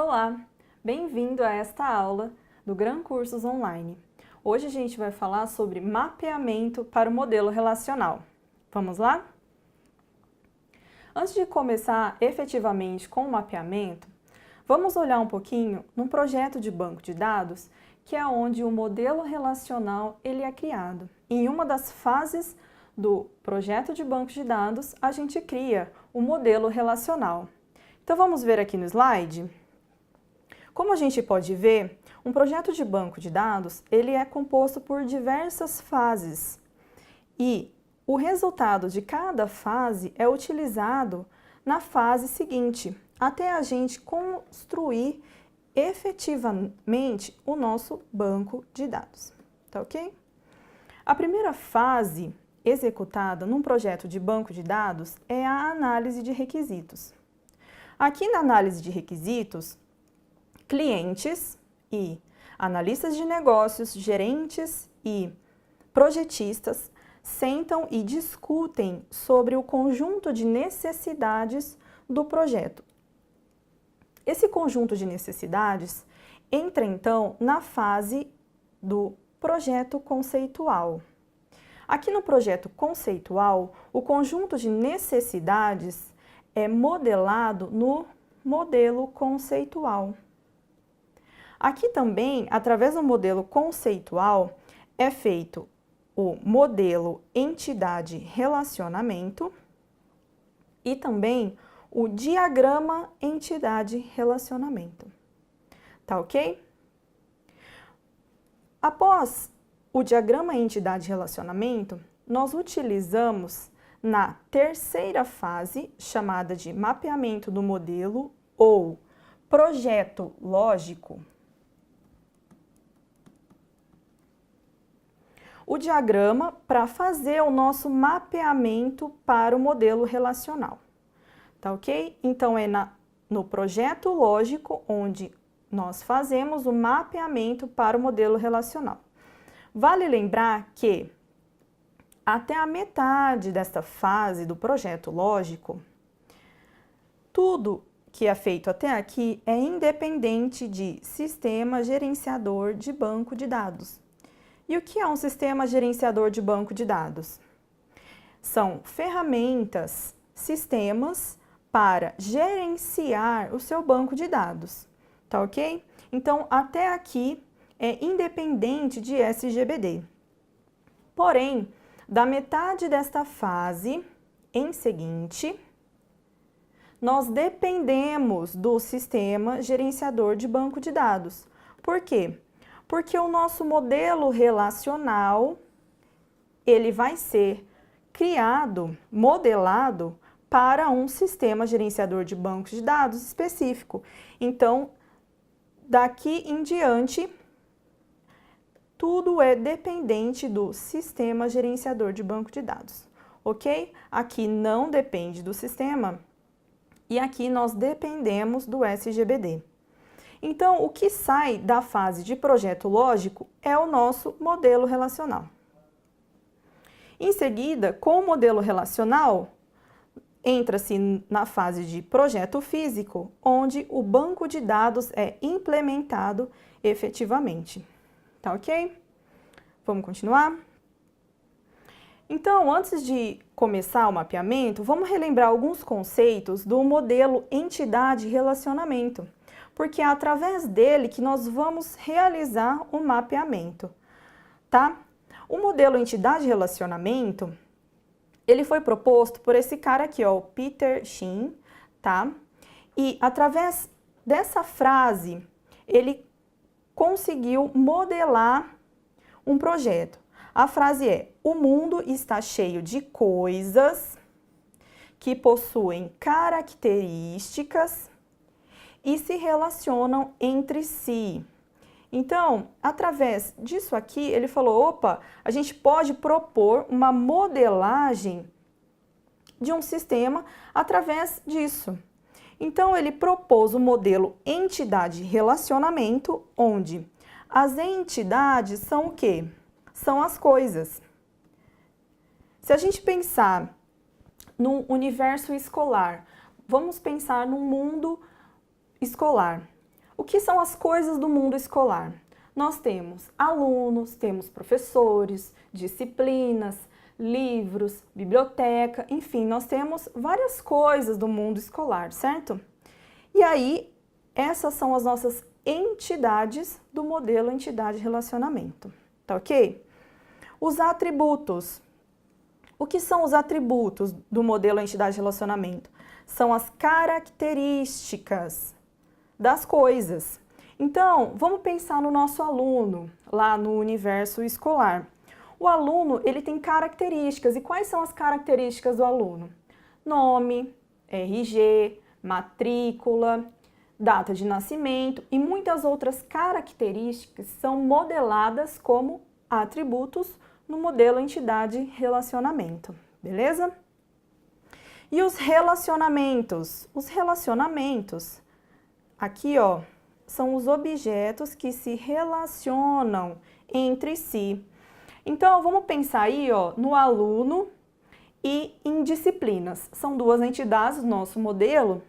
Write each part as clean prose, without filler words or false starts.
Olá, bem-vindo a esta aula do Gran Cursos Online. Hoje a gente vai falar sobre mapeamento para o modelo relacional. Vamos lá? Antes de começar efetivamente com o mapeamento, vamos olhar um pouquinho num projeto de banco de dados, que é onde o modelo relacional ele é criado. Em uma das fases do projeto de banco de dados, a gente cria o modelo relacional. Então vamos ver aqui no slide. Como a gente pode ver, um projeto de banco de dados, ele é composto por diversas fases e o resultado de cada fase é utilizado na fase seguinte, até a gente construir efetivamente o nosso banco de dados, tá ok? A primeira fase executada num projeto de banco de dados é a análise de requisitos. Aqui na análise de requisitos, clientes e analistas de negócios, gerentes e projetistas sentam e discutem sobre o conjunto de necessidades do projeto. Esse conjunto de necessidades entra então na fase do projeto conceitual. Aqui no projeto conceitual, o conjunto de necessidades é modelado no modelo conceitual. Aqui também, através do modelo conceitual, é feito o modelo entidade-relacionamento e também o diagrama entidade-relacionamento. Tá ok? Após o diagrama entidade-relacionamento, nós utilizamos na terceira fase, chamada de mapeamento do modelo ou projeto lógico, o diagrama para fazer o nosso mapeamento para o modelo relacional. Tá ok? Então, é no projeto lógico onde nós fazemos o mapeamento para o modelo relacional. Vale lembrar que até a metade desta fase do projeto lógico, tudo que é feito até aqui é independente de sistema gerenciador de banco de dados. E o que é um sistema gerenciador de banco de dados? São ferramentas, sistemas para gerenciar o seu banco de dados, tá ok? Então, até aqui é independente de SGBD. Porém, da metade desta fase em seguinte, nós dependemos do sistema gerenciador de banco de dados. Por quê? Porque o nosso modelo relacional, ele vai ser criado, modelado para um sistema gerenciador de bancos de dados específico. Então, daqui em diante, tudo é dependente do sistema gerenciador de banco de dados, ok? Aqui não depende do sistema e aqui nós dependemos do SGBD. Então, o que sai da fase de projeto lógico é o nosso modelo relacional. Em seguida, com o modelo relacional, entra-se na fase de projeto físico, onde o banco de dados é implementado efetivamente. Tá ok? Vamos continuar? Então, antes de começar o mapeamento, vamos relembrar alguns conceitos do modelo entidade-relacionamento, porque é através dele que nós vamos realizar o mapeamento, tá? O modelo entidade-relacionamento, ele foi proposto por esse cara aqui, ó, o Peter Shin, tá? E através dessa frase, ele conseguiu modelar um projeto. A frase é: o mundo está cheio de coisas que possuem características e se relacionam entre si. Então, através disso aqui, ele falou, opa, a gente pode propor uma modelagem de um sistema através disso. Então, ele propôs o modelo entidade-relacionamento, onde as entidades são o quê? São as coisas. Se a gente pensar num universo escolar, vamos pensar num mundo escolar. O que são as coisas do mundo escolar? Nós temos alunos, temos professores, disciplinas, livros, biblioteca, enfim, nós temos várias coisas do mundo escolar, certo? E aí, essas são as nossas entidades do modelo entidade-relacionamento, tá ok? Os atributos. O que são os atributos do modelo entidade-relacionamento? São as características das coisas. Então, vamos pensar no nosso aluno, lá no universo escolar. O aluno, ele tem características. E quais são as características do aluno? Nome, RG, matrícula, data de nascimento e muitas outras características são modeladas como atributos no modelo entidade-relacionamento, beleza? E os relacionamentos? Os relacionamentos, aqui ó, são os objetos que se relacionam entre si. Então, vamos pensar aí ó, no aluno e em disciplinas. São duas entidades do nosso modelo.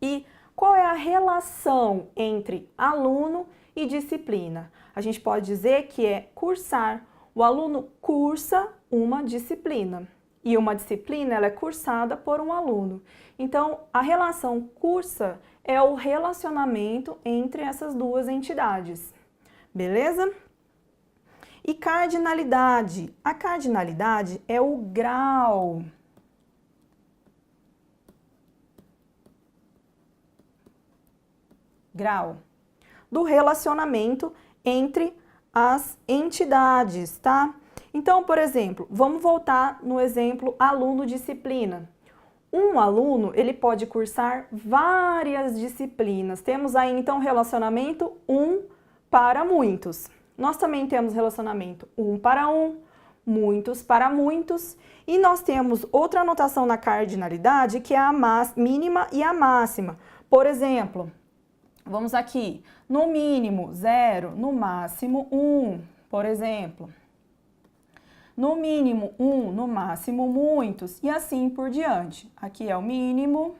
E qual é a relação entre aluno e disciplina? A gente pode dizer que é cursar. O aluno cursa uma disciplina e uma disciplina ela é cursada por um aluno. Então, a relação cursa é o relacionamento entre essas duas entidades, beleza? E cardinalidade. A cardinalidade é o grau do relacionamento entre as entidades, tá? Então, por exemplo, vamos voltar no exemplo aluno-disciplina. Um aluno, ele pode cursar várias disciplinas. Temos aí, então, relacionamento um para muitos. Nós também temos relacionamento um para um, muitos para muitos. E nós temos outra anotação na cardinalidade, que é a mínima e a máxima. Por exemplo, vamos aqui, no mínimo 0, no máximo 1, por exemplo. No mínimo 1, no máximo muitos, e assim por diante. Aqui é o mínimo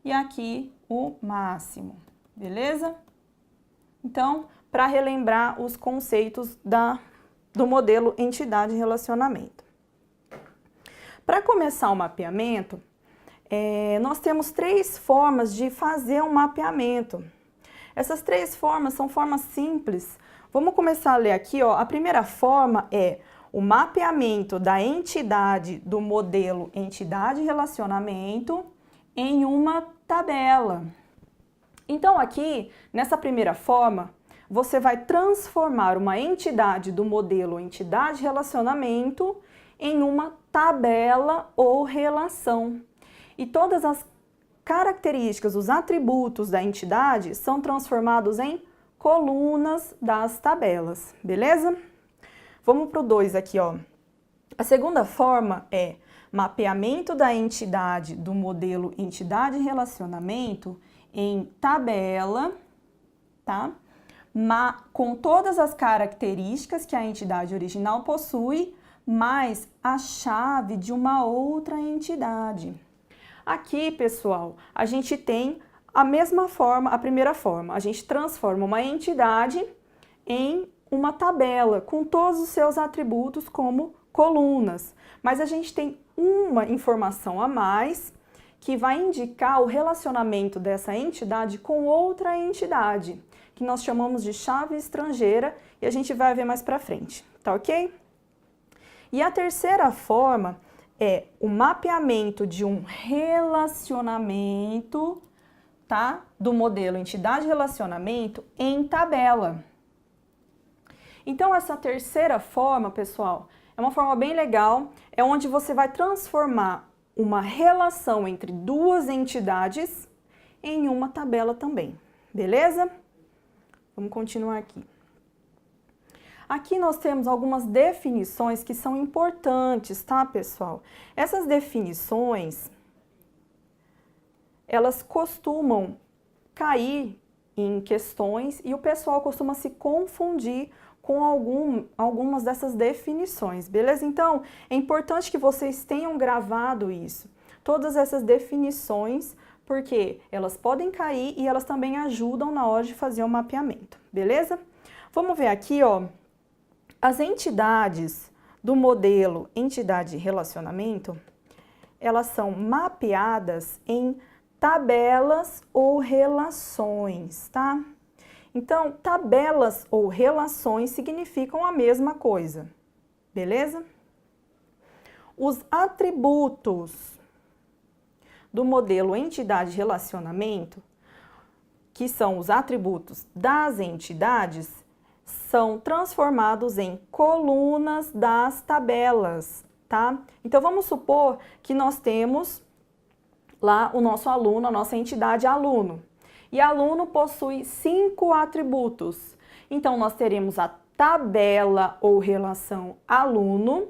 e aqui o máximo, beleza? Então, para relembrar os conceitos do modelo entidade-relacionamento. Para começar o mapeamento, nós temos 3 formas de fazer um mapeamento. Essas 3 formas são formas simples. Vamos começar a ler aqui, ó. A primeira forma é o mapeamento da entidade do modelo entidade-relacionamento em uma tabela. Então, aqui, nessa primeira forma, você vai transformar uma entidade do modelo entidade-relacionamento em uma tabela ou relação. E todas as características, os atributos da entidade são transformados em colunas das tabelas, beleza? Vamos para o 2 aqui, ó. A segunda forma é mapeamento da entidade do modelo entidade-relacionamento em tabela, tá? Com todas as características que a entidade original possui, mais a chave de uma outra entidade. Aqui, pessoal, a gente tem a mesma forma, a primeira forma. A gente transforma uma entidade em uma tabela com todos os seus atributos como colunas. Mas a gente tem uma informação a mais que vai indicar o relacionamento dessa entidade com outra entidade, que nós chamamos de chave estrangeira e a gente vai ver mais pra frente, tá ok? E a terceira forma é o mapeamento de um relacionamento, tá? Do modelo entidade-relacionamento em tabela. Então, essa terceira forma, pessoal, é uma forma bem legal, é onde você vai transformar uma relação entre duas entidades em uma tabela também, beleza? Vamos continuar aqui. Aqui nós temos algumas definições que são importantes, tá, pessoal? Essas definições, elas costumam cair em questões e o pessoal costuma se confundir com algumas dessas definições, beleza? Então, é importante que vocês tenham gravado isso. Todas essas definições porque elas podem cair e elas também ajudam na hora de fazer o mapeamento, beleza? Vamos ver aqui, ó, as entidades do modelo entidade-relacionamento, elas são mapeadas em tabelas ou relações, tá? Então, tabelas ou relações significam a mesma coisa, beleza? Os atributos do modelo entidade-relacionamento, que são os atributos das entidades, são transformados em colunas das tabelas, tá? Então, vamos supor que nós temos lá o nosso aluno, a nossa entidade aluno. E aluno possui 5 atributos. Então, nós teremos a tabela ou relação aluno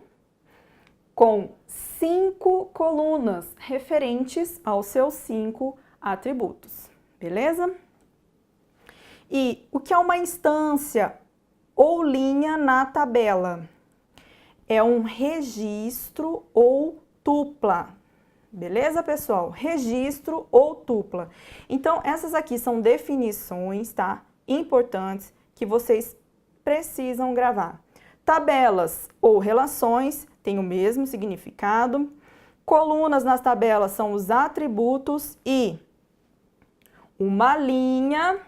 com 5 colunas referentes aos seus 5 atributos, beleza? E o que é uma instância ou linha na tabela? É um registro ou tupla. Beleza, pessoal? Registro ou tupla. Então, essas aqui são definições, tá? Importantes que vocês precisam gravar. Tabelas ou relações têm o mesmo significado. Colunas nas tabelas são os atributos e uma linha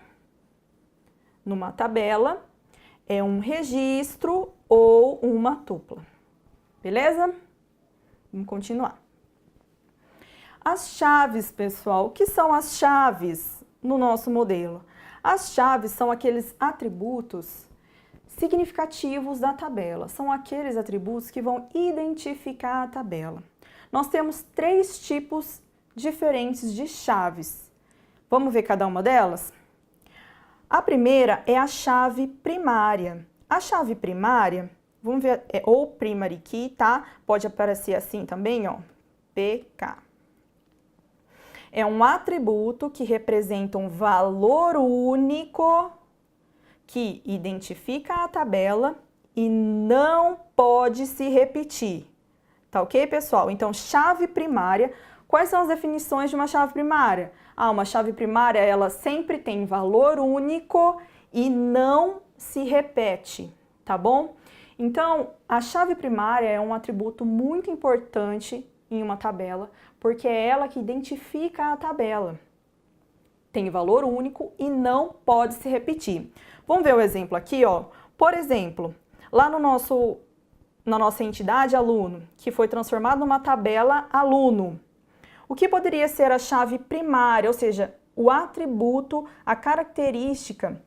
numa tabela é um registro ou uma tupla. Beleza? Vamos continuar. As chaves, pessoal, o que são as chaves no nosso modelo? As chaves são aqueles atributos significativos da tabela, são aqueles atributos que vão identificar a tabela. Nós temos 3 tipos diferentes de chaves. Vamos ver cada uma delas? A primeira é a chave primária. A chave primária, vamos ver, é ou primary key, tá? Pode aparecer assim também, ó, PK. É um atributo que representa um valor único que identifica a tabela e não pode se repetir. Tá ok, pessoal? Então, chave primária. Quais são as definições de uma chave primária? Uma chave primária, ela sempre tem valor único e não se repete, tá bom? Então, a chave primária é um atributo muito importante em uma tabela, porque é ela que identifica a tabela. Tem valor único e não pode se repetir. Vamos ver o exemplo aqui, ó. Por exemplo, lá na nossa entidade aluno, que foi transformado numa tabela aluno. O que poderia ser a chave primária, ou seja, o atributo, a característica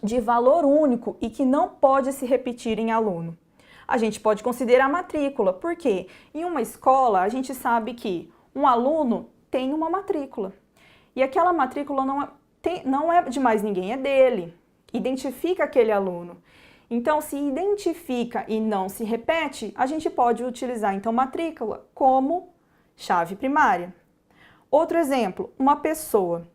de valor único e que não pode se repetir em aluno? A gente pode considerar a matrícula, porque em uma escola a gente sabe que um aluno tem uma matrícula e aquela matrícula não é de mais ninguém, é dele, identifica aquele aluno. Então, se identifica e não se repete, a gente pode utilizar então matrícula como chave primária. Outro exemplo, uma pessoa.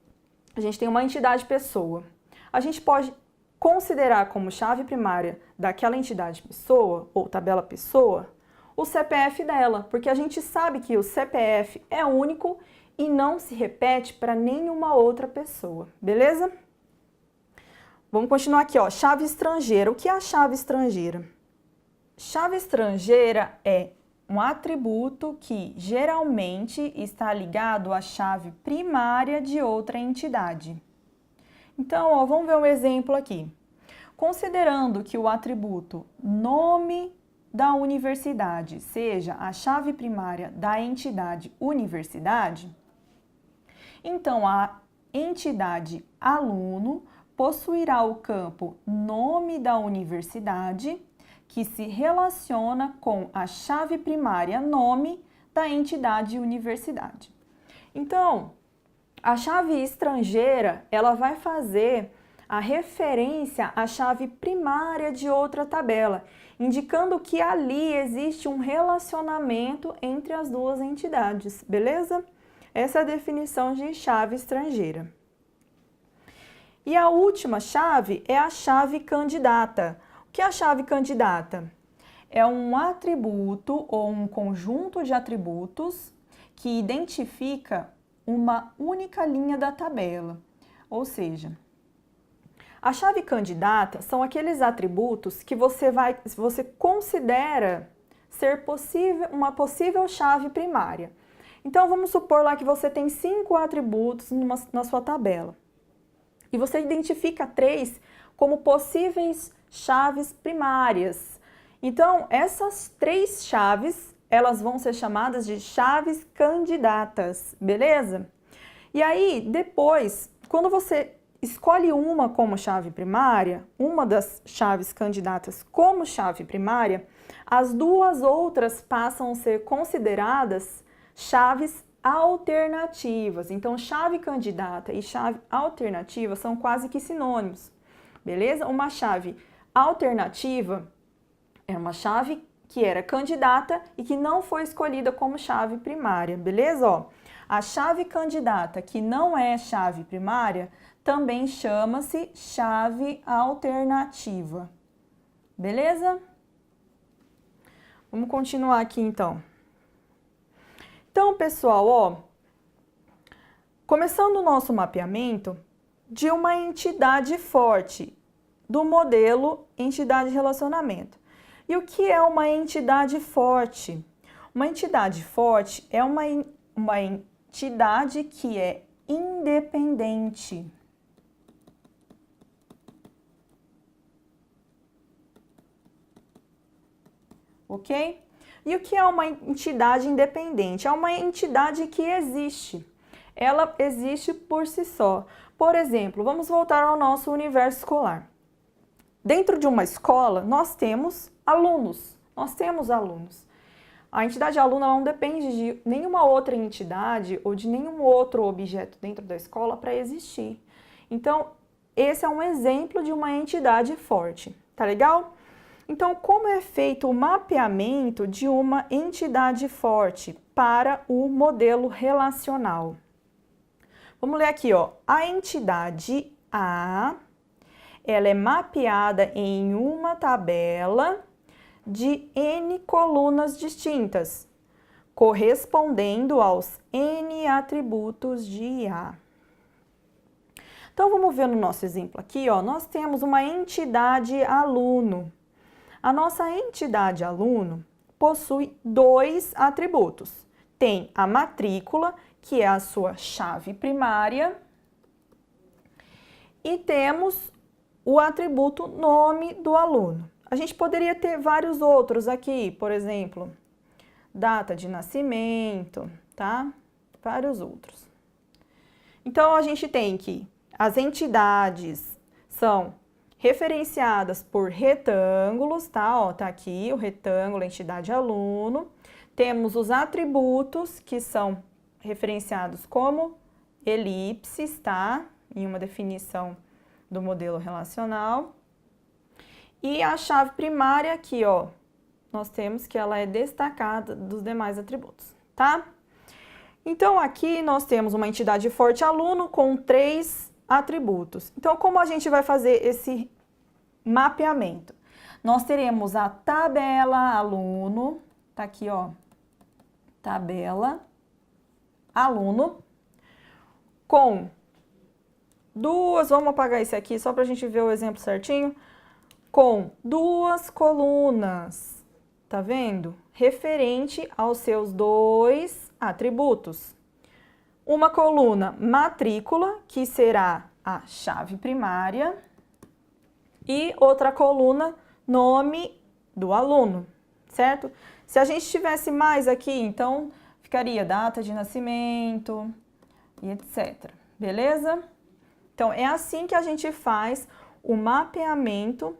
A gente tem uma entidade pessoa. A gente pode considerar como chave primária daquela entidade pessoa ou tabela pessoa o CPF dela, porque a gente sabe que o CPF é único e não se repete para nenhuma outra pessoa, beleza? Vamos continuar aqui, ó, chave estrangeira. O que é a chave estrangeira? Chave estrangeira é um atributo que geralmente está ligado à chave primária de outra entidade. Então, ó, vamos ver um exemplo aqui. Considerando que o atributo nome da universidade seja a chave primária da entidade universidade, então a entidade aluno possuirá o campo nome da universidade, que se relaciona com a chave primária nome da entidade universidade. Então, a chave estrangeira, ela vai fazer a referência à chave primária de outra tabela, indicando que ali existe um relacionamento entre as duas entidades, beleza? Essa é a definição de chave estrangeira. E a última chave é a chave candidata. O que é a chave candidata? É um atributo ou um conjunto de atributos que identifica uma única linha da tabela. Ou seja, a chave candidata são aqueles atributos que você considera ser uma possível chave primária. Então, vamos supor lá que você tem 5 atributos na sua tabela. E você identifica 3 como possíveis chaves primárias. Então, essas 3 chaves, elas vão ser chamadas de chaves candidatas, beleza? E aí, depois, quando você escolhe uma como chave primária, uma das chaves candidatas como chave primária, as 2 outras passam a ser consideradas chaves alternativas. Então, chave candidata e chave alternativa são quase que sinônimos, beleza? Uma chave alternativa é uma chave que era candidata e que não foi escolhida como chave primária, beleza? Ó, a chave candidata que não é chave primária também chama-se chave alternativa, beleza? Vamos continuar aqui então. Então, pessoal, ó, começando o nosso mapeamento de uma entidade forte, do modelo entidade-relacionamento. E o que é uma entidade forte? Uma entidade forte é uma entidade que é independente. Ok? E o que é uma entidade independente? É uma entidade que existe. Ela existe por si só. Por exemplo, vamos voltar ao nosso universo escolar. Dentro de uma escola, nós temos alunos. A entidade aluna não depende de nenhuma outra entidade ou de nenhum outro objeto dentro da escola para existir. Então, esse é um exemplo de uma entidade forte. Tá legal? Então, como é feito o mapeamento de uma entidade forte para o modelo relacional? Vamos ler aqui, ó. A entidade A, ela é mapeada em uma tabela de N colunas distintas, correspondendo aos N atributos de A. Então, vamos ver no nosso exemplo aqui, ó. Nós temos uma entidade aluno. A nossa entidade aluno possui 2 atributos. Tem a matrícula, que é a sua chave primária, e temos o atributo nome do aluno. A gente poderia ter vários outros aqui, por exemplo, data de nascimento, tá? Vários outros. Então, a gente tem que as entidades são referenciadas por retângulos, tá? Ó, tá aqui o retângulo, entidade aluno. Temos os atributos, que são referenciados como elipses, tá? Em uma definição do modelo relacional. E a chave primária aqui, ó, nós temos que ela é destacada dos demais atributos, tá? Então, aqui nós temos uma entidade forte aluno com 3 atributos. Então, como a gente vai fazer esse mapeamento? Nós teremos a tabela aluno, tá aqui, ó, tabela aluno, com 2, vamos apagar esse aqui só para a gente ver o exemplo certinho, com 2 colunas, tá vendo? Referente aos seus 2 atributos. Uma coluna matrícula, que será a chave primária, e outra coluna nome do aluno, certo? Se a gente tivesse mais aqui, então ficaria data de nascimento e etc. Beleza? Então, é assim que a gente faz o mapeamento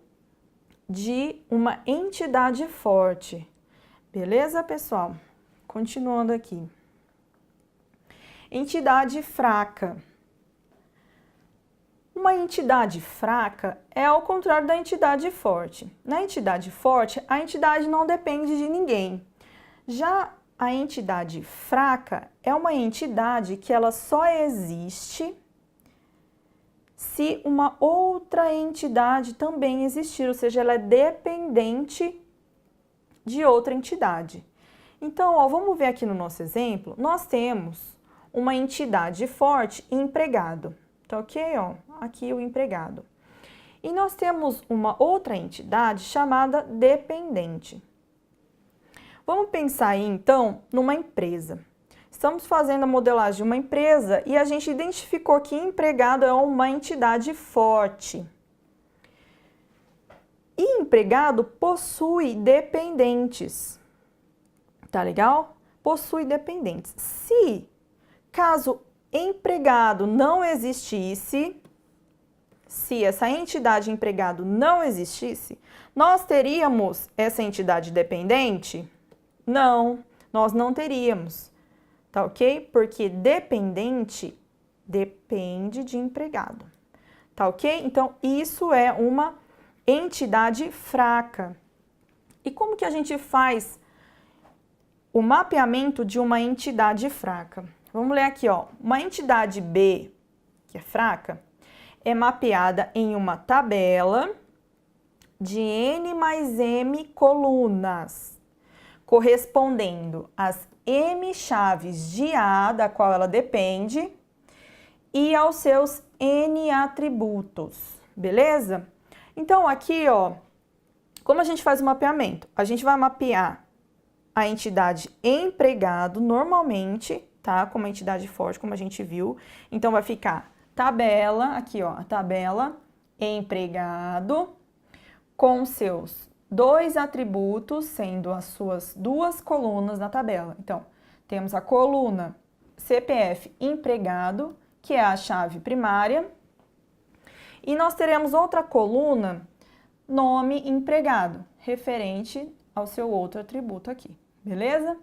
de uma entidade forte. Beleza, pessoal? Continuando aqui. Entidade fraca. Uma entidade fraca é ao contrário da entidade forte. Na entidade forte, a entidade não depende de ninguém. Já a entidade fraca é uma entidade que ela só existe se uma outra entidade também existir, ou seja, ela é dependente de outra entidade. Então, ó, vamos ver aqui no nosso exemplo, nós temos uma entidade forte e empregado. Tá ok? Ó, aqui o empregado. E nós temos uma outra entidade chamada dependente. Vamos pensar aí, então, numa empresa. Estamos fazendo a modelagem de uma empresa e a gente identificou que empregado é uma entidade forte. E empregado possui dependentes. Tá legal? Possui dependentes. Se, caso empregado não existisse, se essa entidade empregado não existisse, nós teríamos essa entidade dependente? Não, nós não teríamos. Tá ok? Porque dependente depende de empregado. Tá ok? Então, isso é uma entidade fraca. E como que a gente faz o mapeamento de uma entidade fraca? Vamos ler aqui, ó. Uma entidade B, que é fraca, é mapeada em uma tabela de N mais M colunas, correspondendo às M chaves de A, da qual ela depende, e aos seus N atributos, beleza? Então, aqui, ó, como a gente faz o mapeamento? A gente vai mapear a entidade empregado normalmente, tá? Como uma entidade forte, como a gente viu. Então, vai ficar tabela, aqui, ó, a tabela empregado com seus dois atributos, sendo as suas duas colunas na tabela. Então, temos a coluna CPF empregado, que é a chave primária, e nós teremos outra coluna, nome empregado, referente ao seu outro atributo aqui, beleza?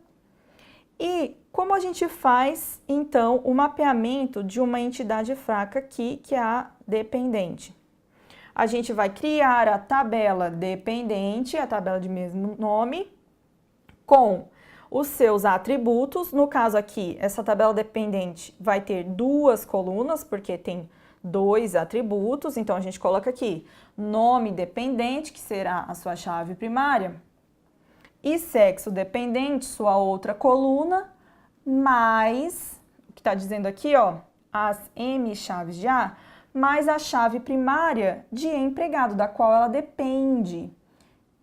E como a gente faz, então, o mapeamento de uma entidade fraca aqui, que é a dependente? A gente vai criar a tabela dependente, a tabela de mesmo nome, com os seus atributos. No caso aqui, essa tabela dependente vai ter duas colunas, porque tem dois atributos. Então, a gente coloca aqui nome dependente, que será a sua chave primária, e sexo dependente, sua outra coluna, mais, o que está dizendo aqui, ó, as M chaves de A, mais a chave primária de empregado, da qual ela depende,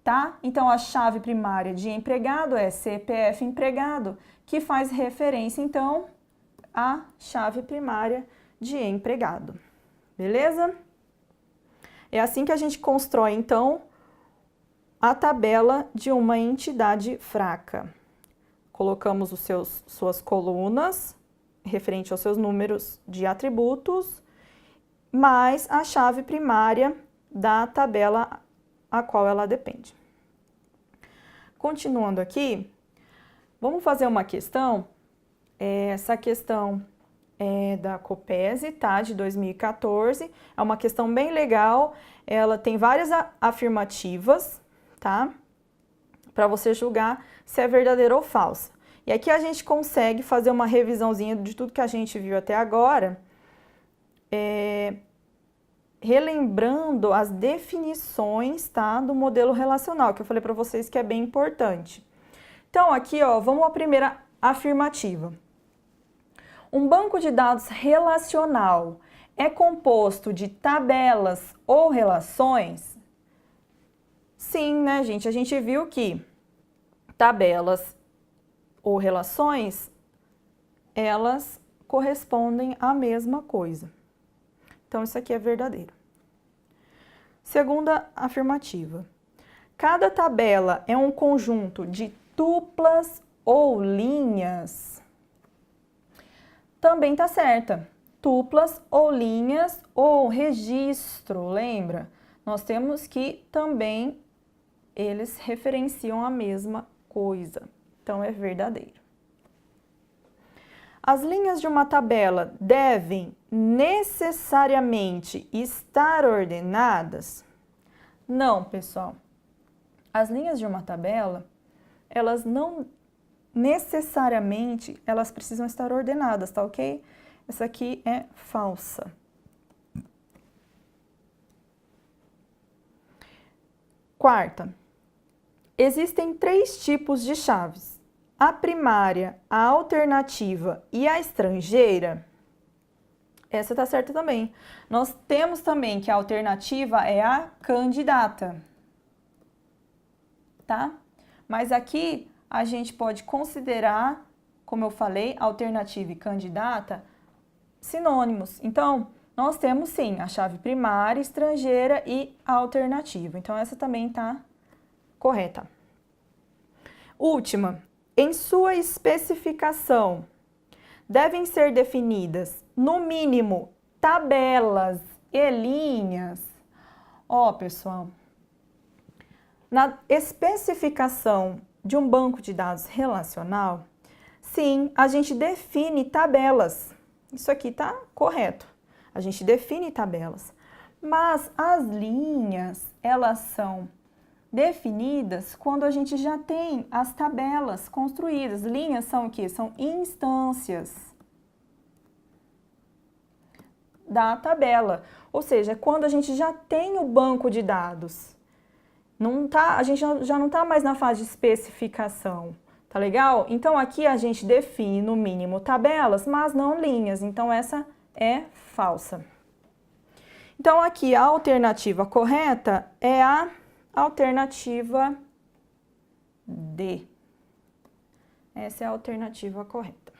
tá? Então, a chave primária de empregado é CPF empregado, que faz referência, então, à chave primária de empregado, beleza? É assim que a gente constrói, então, a tabela de uma entidade fraca. Colocamos suas colunas, referente aos seus números de atributos, mais a chave primária da tabela a qual ela depende. Continuando aqui, vamos fazer uma questão. Essa questão é da Copese, tá? De 2014. É uma questão bem legal. Ela tem várias afirmativas, tá? Para você julgar se é verdadeira ou falsa. E aqui a gente consegue fazer uma revisãozinha de tudo que a gente viu até agora, relembrando as definições, tá, do modelo relacional, que eu falei para vocês que é bem importante. Então, aqui, ó, vamos à primeira afirmativa. Um banco de dados relacional é composto de tabelas ou relações? Sim, né, gente? A gente viu que tabelas ou relações, elas correspondem à mesma coisa. Então, isso aqui é verdadeiro. Segunda afirmativa. Cada tabela é um conjunto de tuplas ou linhas? Também tá certa. Tuplas ou linhas ou registro, lembra? Nós temos que também eles referenciam a mesma coisa. Então, é verdadeiro. As linhas de uma tabela devem necessariamente estar ordenadas? Não, pessoal. As linhas de uma tabela, elas não necessariamente, elas precisam estar ordenadas, tá ok? Essa aqui é falsa. Quarta. Existem 3 tipos de chaves: a primária, a alternativa e a estrangeira, essa tá certa também. Nós temos também que a alternativa é a candidata, tá? Mas aqui a gente pode considerar, como eu falei, alternativa e candidata sinônimos. Então, nós temos sim a chave primária, estrangeira e a alternativa. Então, essa também tá correta. Última, em sua especificação, devem ser definidas, no mínimo, tabelas e linhas. Ó, pessoal, na especificação de um banco de dados relacional, sim, a gente define tabelas. Isso aqui tá correto. A gente define tabelas. Mas as linhas, elas são definidas quando a gente já tem as tabelas construídas. Linhas são o quê? São instâncias da tabela. Ou seja, quando a gente já tem o banco de dados. A gente já não está mais na fase de especificação. Tá legal? Então, aqui a gente define, no mínimo, tabelas, mas não linhas. Então, essa é falsa. Então, aqui a alternativa correta é a alternativa D. Essa é a alternativa correta.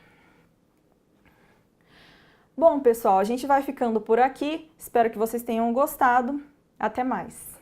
Bom, pessoal, a gente vai ficando por aqui. Espero que vocês tenham gostado. Até mais!